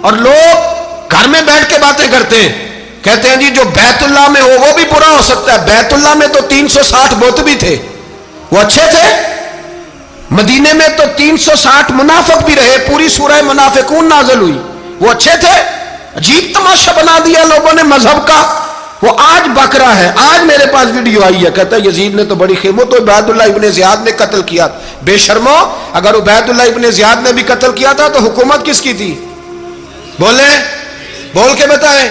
اور لوگ گھر میں بیٹھ کے باتیں کرتے ہیں, کہتے ہیں جی جو بیت اللہ میں ہو وہ بھی برا ہو سکتا ہے. بیت اللہ میں تو 360 بت بھی تھے, وہ اچھے تھے. مدینے میں تو 360 منافق بھی رہے, پوری سورہ منافقون نازل ہوئی, وہ اچھے تھے. عجیب تماشا بنا دیا لوگوں نے مذہب کا. وہ آج بک رہا ہے. آج میرے پاس ویڈیو آئی ہے, کہتا ہے یزید نے تو بڑی خیموں, تو عبید اللہ ابن زیاد نے قتل کیا. بے شرمو, اگر عبید اللہ ابن زیاد نے بھی قتل کیا تھا تو حکومت کس کی تھی؟ بولے, بول کے بتائیں.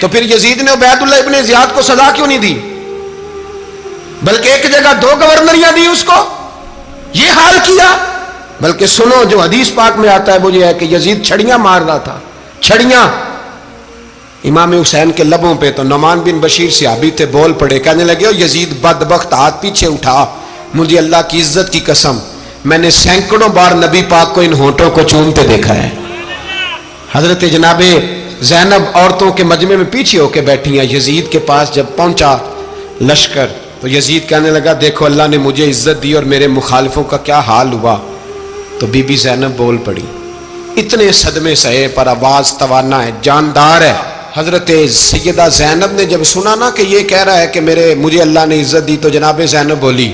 تو پھر یزید نے عبید اللہ ابن زیاد کو سزا کیوں نہیں دی, بلکہ ایک جگہ 2 گورنریاں دی اس کو, یہ حال کیا. بلکہ سنو, جو حدیث پاک میں آتا ہے وہ یہ ہے کہ یزید چھڑیاں مار رہا تھا, چھڑیاں امام حسین کے لبوں پہ. تو نعمان بن بشیر صحابی تھے, بول پڑے, کہنے لگے یزید بدبخت, ہاتھ پیچھے اٹھا, مجھے اللہ کی عزت کی قسم میں نے سینکڑوں بار نبی پاک کو ان ہونٹوں کو چومتے دیکھا ہے. حضرت جناب زینب عورتوں کے مجمع میں پیچھے ہو کے بیٹھی ہیں. یزید کے پاس جب پہنچا لشکر تو یزید کہنے لگا دیکھو اللہ نے مجھے عزت دی اور میرے مخالفوں کا کیا حال ہوا. تو بی بی زینب بول پڑی, اتنے صدمے سہے پر آواز توانا ہے, جاندار ہے. حضرت سیدہ زینب نے جب سنا نا کہ یہ کہہ رہا ہے کہ مجھے اللہ نے عزت دی, تو جناب زینب بولی.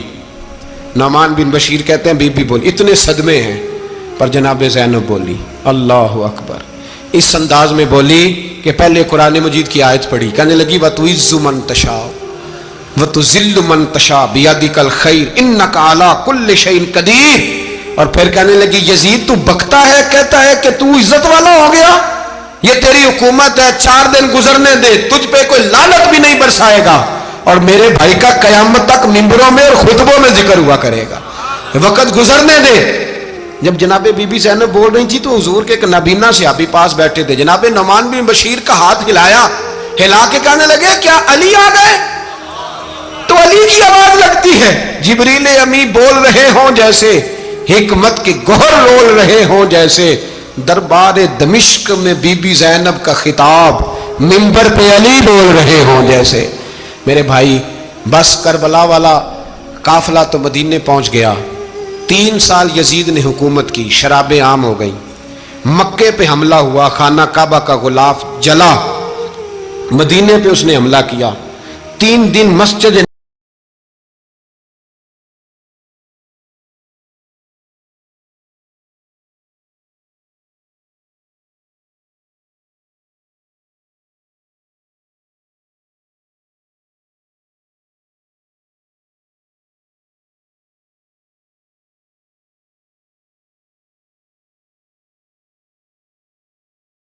نعمان بن بشیر کہتے ہیں بی بی بولی, اتنے صدمے ہیں پر جناب زینب بولی اللہ اکبر. اس انداز میں بولی کہ پہلے قرآن مجید کی آیت پڑھی, کہنے لگی وَتُعِزُّ مَن تَشَاءُ وَتُذِلُّ مَن تَشَاءُ بِيَدِكَ الْخَيْرُ إِنَّكَ عَلَىٰ كُلِّ شَيْءٍ قَدِيرٌ. اور پھر کہنے لگی یزید تو بکتا ہے, کہتا ہے کہ تو عزت والا ہو گیا, یہ تیری حکومت ہے, 4 دن گزرنے دے, تجھ پہ کوئی لعنت بھی نہیں برسائے گا, اور میرے بھائی کا قیامت تک ممبروں میں اور خطبوں میں ذکر ہوا کرے گا, وقت گزرنے دے. جب جناب بی بی زینب بول رہی تھی تو حضور کے ایک نابینا صحابی پاس بیٹھے تھے, جناب نعمان بن بشیر کا ہاتھ ہلایا, ہلا کے کہنے لگے کیا علی آ گئے؟ تو علی کی آواز لگتی ہے, جبریل امی بول رہے ہوں جیسے, حکمت کے گوہر رول رہے ہوں جیسے, دربار دمشق میں بی بی زینب کا خطاب, منبر پہ علی بول رہے ہوں جیسے. میرے بھائی بس کربلا والا قافلہ تو مدینے پہنچ گیا. 3 سال یزید نے حکومت کی, شرابیں عام ہو گئیں, مکے پہ حملہ ہوا, خانہ کعبہ کا غلاف جلا, مدینے پہ اس نے حملہ کیا. 3 دن مسجد